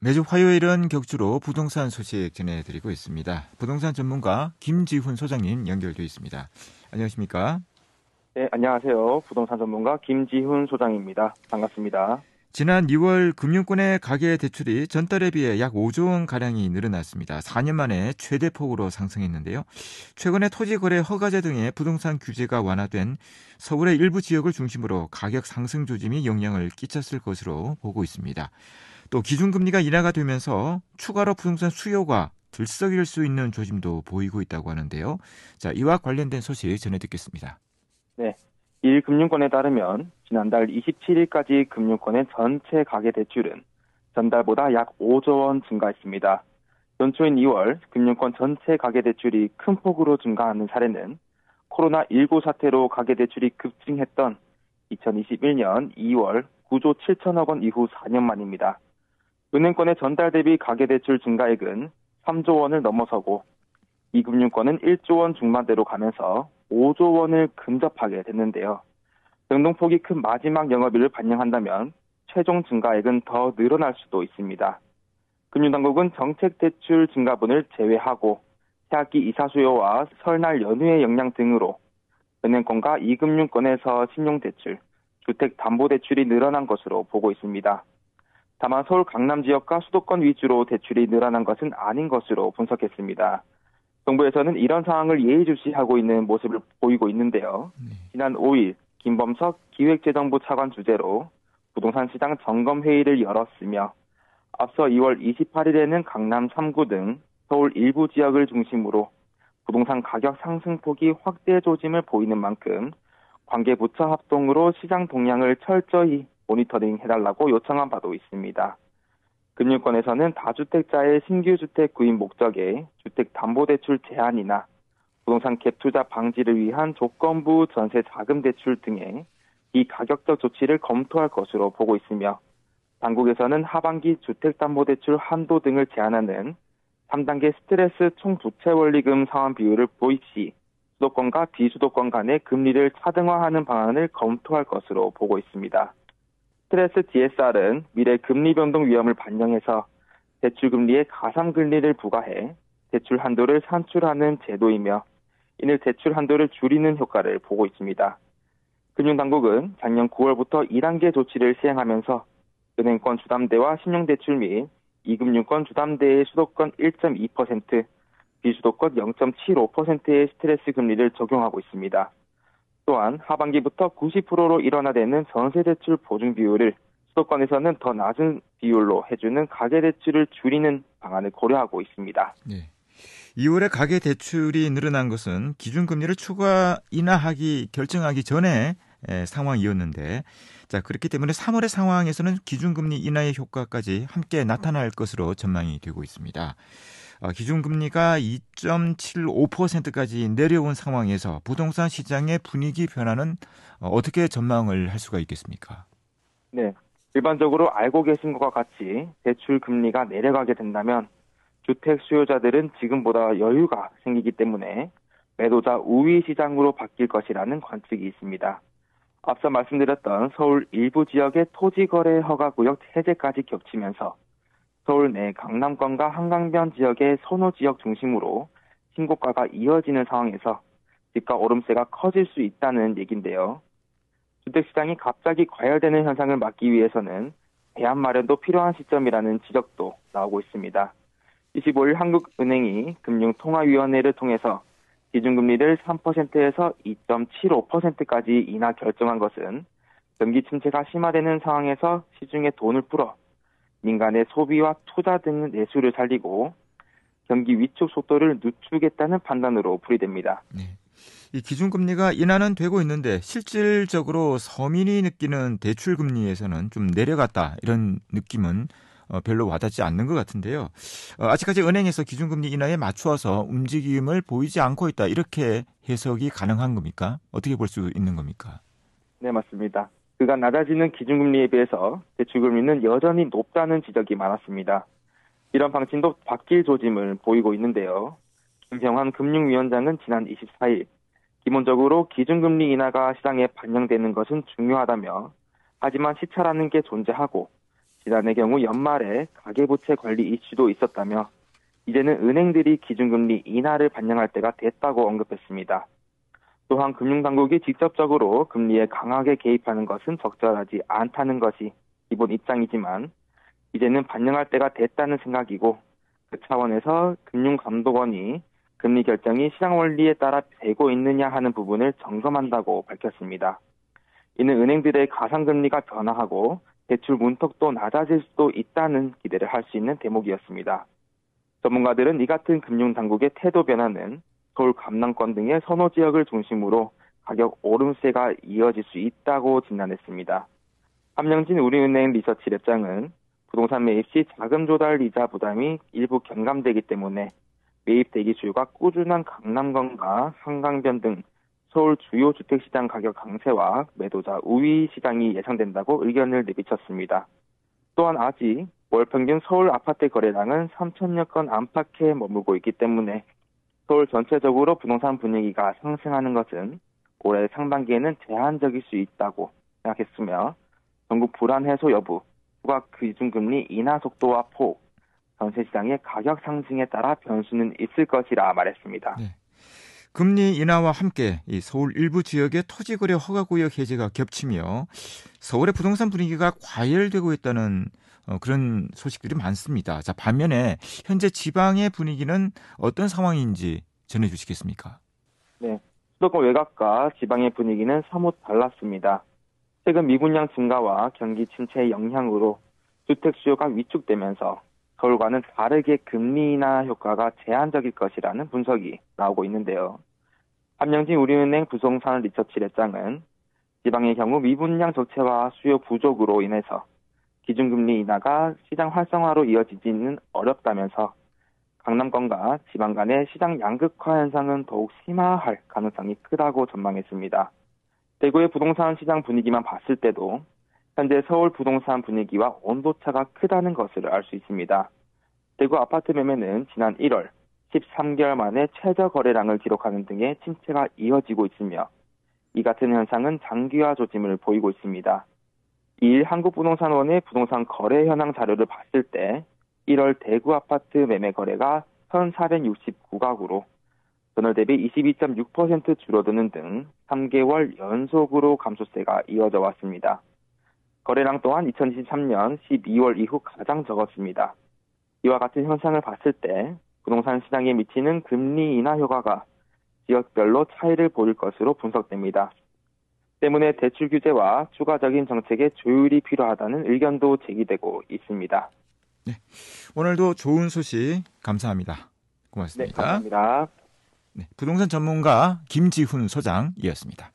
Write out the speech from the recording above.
매주 화요일은 격주로 부동산 소식 전해드리고 있습니다. 부동산 전문가 김지훈 소장님 연결돼 있습니다. 안녕하십니까? 네, 안녕하세요. 부동산 전문가 김지훈 소장입니다. 반갑습니다. 지난 2월 금융권의 가계대출이 전달에 비해 약 5조 원가량이 늘어났습니다. 4년 만에 최대폭으로 상승했는데요. 최근에 토지거래 허가제 등의 부동산 규제가 완화된 서울의 일부 지역을 중심으로 가격 상승 조짐이 영향을 끼쳤을 것으로 보고 있습니다. 또 기준금리가 인하가 되면서 추가로 부동산 수요가 들썩일 수 있는 조짐도 보이고 있다고 하는데요. 자, 이와 관련된 소식 전해 듣겠습니다. 네, 일금융권에 따르면 지난달 27일까지 금융권의 전체 가계대출은 전달보다 약 5조 원 증가했습니다. 연초인 2월 금융권 전체 가계대출이 큰 폭으로 증가하는 사례는 코로나19 사태로 가계대출이 급증했던 2021년 2월 9조 7천억 원 이후 4년 만입니다. 은행권의 전달 대비 가계대출 증가액은 3조 원을 넘어서고 이금융권은 1조 원 중반대로 가면서 5조 원을 근접하게 됐는데요. 변동폭이 큰 마지막 영업일을 반영한다면 최종 증가액은 더 늘어날 수도 있습니다. 금융당국은 정책대출 증가분을 제외하고 새학기 이사 수요와 설날 연휴의 영향 등으로 은행권과 이금융권에서 신용대출, 주택담보대출이 늘어난 것으로 보고 있습니다. 다만 서울 강남 지역과 수도권 위주로 대출이 늘어난 것은 아닌 것으로 분석했습니다. 정부에서는 이런 상황을 예의주시하고 있는 모습을 보이고 있는데요. 지난 5일 김범석 기획재정부 차관 주재로 부동산 시장 점검 회의를 열었으며 앞서 2월 28일에는 강남 3구 등 서울 일부 지역을 중심으로 부동산 가격 상승폭이 확대 조짐을 보이는 만큼 관계 부처 합동으로 시장 동향을 철저히 모니터링해달라고 요청한 바도 있습니다. 금융권에서는 다주택자의 신규 주택 구입 목적에 주택담보대출 제한이나 부동산 갭투자 방지를 위한 조건부 전세 자금 대출 등의 비가격적 조치를 검토할 것으로 보고 있으며 당국에서는 하반기 주택담보대출 한도 등을 제한하는 3단계 스트레스 총부채 원리금 상환 비율을 도입 시 수도권과 비수도권 간의 금리를 차등화하는 방안을 검토할 것으로 보고 있습니다. 스트레스 DSR은 미래 금리 변동 위험을 반영해서 대출 금리에 가상금리를 부과해 대출 한도를 산출하는 제도이며 이는 대출 한도를 줄이는 효과를 보고 있습니다. 금융당국은 작년 9월부터 2단계 조치를 시행하면서 은행권 주담대와 신용대출 및 이금융권 주담대의 수도권 1.2%, 비수도권 0.75%의 스트레스 금리를 적용하고 있습니다. 또한 하반기부터 90%로 일원화되는 전세대출 보증 비율을 수도권에서는 더 낮은 비율로 해주는 가계대출을 줄이는 방안을 고려하고 있습니다. 네. 2월에 가계대출이 늘어난 것은 기준금리를 추가 인하하기 결정하기 전에 상황이었는데, 자, 그렇기 때문에 3월의 상황에서는 기준금리 인하의 효과까지 함께 나타날 것으로 전망이 되고 있습니다. 기준금리가 2.75%까지 내려온 상황에서 부동산 시장의 분위기 변화는 어떻게 전망을 할 수가 있겠습니까? 네, 일반적으로 알고 계신 것과 같이 대출 금리가 내려가게 된다면 주택 수요자들은 지금보다 여유가 생기기 때문에 매도자 우위 시장으로 바뀔 것이라는 관측이 있습니다. 앞서 말씀드렸던 서울 일부 지역의 토지거래 허가구역 해제까지 겹치면서 서울 내 강남권과 한강변 지역의 선호 지역 중심으로 신고가가 이어지는 상황에서 집가 오름세가 커질 수 있다는 얘기인데요. 주택시장이 갑자기 과열되는 현상을 막기 위해서는 대안 마련도 필요한 시점이라는 지적도 나오고 있습니다. 25일 한국은행이 금융통화위원회를 통해서 기준금리를 3%에서 2.75%까지 인하 결정한 것은 경기 침체가 심화되는 상황에서 시중에 돈을 풀어 민간의 소비와 투자 등 내수를 살리고 경기 위축 속도를 늦추겠다는 판단으로 풀이됩니다. 네. 이 기준금리가 인하는 되고 있는데 실질적으로 서민이 느끼는 대출금리에서는 좀 내려갔다 이런 느낌은 별로 와닿지 않는 것 같은데요. 아직까지 은행에서 기준금리 인하에 맞추어서 움직임을 보이지 않고 있다 이렇게 해석이 가능한 겁니까? 어떻게 볼 수 있는 겁니까? 네, 맞습니다. 그간 낮아지는 기준금리에 비해서 대출금리는 여전히 높다는 지적이 많았습니다. 이런 방침도 바뀔 조짐을 보이고 있는데요. 김병환 금융위원장은 지난 24일 기본적으로 기준금리 인하가 시장에 반영되는 것은 중요하다며 하지만 시차라는 게 존재하고 지난해 경우 연말에 가계부채 관리 이슈도 있었다며 이제는 은행들이 기준금리 인하를 반영할 때가 됐다고 언급했습니다. 또한 금융당국이 직접적으로 금리에 강하게 개입하는 것은 적절하지 않다는 것이 기본 입장이지만 이제는 반영할 때가 됐다는 생각이고 그 차원에서 금융감독원이 금리 결정이 시장 원리에 따라 되고 있느냐 하는 부분을 점검한다고 밝혔습니다. 이는 은행들의 가상금리가 변화하고 대출 문턱도 낮아질 수도 있다는 기대를 할 수 있는 대목이었습니다. 전문가들은 이 같은 금융당국의 태도 변화는 서울 강남권 등의 선호 지역을 중심으로 가격 오름세가 이어질 수 있다고 진단했습니다. 함영진 우리은행 리서치 랩장은 부동산 매입 시 자금 조달 이자 부담이 일부 경감되기 때문에 매입 대기수요가 꾸준한 강남권과 한강변 등 서울 주요 주택시장 가격 강세와 매도자 우위 시장이 예상된다고 의견을 내비쳤습니다. 또한 아직 월 평균 서울 아파트 거래량은 3천여 건 안팎에 머물고 있기 때문에 서울 전체적으로 부동산 분위기가 상승하는 것은 올해 상반기에는 제한적일 수 있다고 생각했으며 전국 불안 해소 여부, 추가 기준금리 인하 속도와 폭, 전세시장의 가격 상승에 따라 변수는 있을 것이라 말했습니다. 네. 금리 인하와 함께 이 서울 일부 지역의 토지거래 허가구역 해제가 겹치며 서울의 부동산 분위기가 과열되고 있다는 그런 소식들이 많습니다. 자, 반면에 현재 지방의 분위기는 어떤 상황인지 전해주시겠습니까? 네, 수도권 외곽과 지방의 분위기는 사뭇 달랐습니다. 최근 미분양 증가와 경기 침체의 영향으로 주택 수요가 위축되면서 서울과는 다르게 금리 인하 효과가 제한적일 것이라는 분석이 나오고 있는데요. 함영진 우리은행 부동산 리서치 랩장은 지방의 경우 미분양 적체와 수요 부족으로 인해서 기준금리 인하가 시장 활성화로 이어지지는 어렵다면서 강남권과 지방 간의 시장 양극화 현상은 더욱 심화할 가능성이 크다고 전망했습니다. 대구의 부동산 시장 분위기만 봤을 때도 현재 서울 부동산 분위기와 온도차가 크다는 것을 알 수 있습니다. 대구 아파트 매매는 지난 1월 13개월 만에 최저 거래량을 기록하는 등의 침체가 이어지고 있으며 이 같은 현상은 장기화 조짐을 보이고 있습니다. 2일 한국부동산원의 부동산 거래 현황 자료를 봤을 때 1월 대구 아파트 매매 거래가 1,469가구로 전월 대비 22.6% 줄어드는 등 3개월 연속으로 감소세가 이어져 왔습니다. 거래량 또한 2023년 12월 이후 가장 적었습니다. 이와 같은 현상을 봤을 때 부동산 시장에 미치는 금리 인하 효과가 지역별로 차이를 보일 것으로 분석됩니다. 때문에 대출 규제와 추가적인 정책의 조율이 필요하다는 의견도 제기되고 있습니다. 네, 오늘도 좋은 소식 감사합니다. 고맙습니다. 네, 감사합니다. 네, 부동산 전문가 김지훈 소장이었습니다.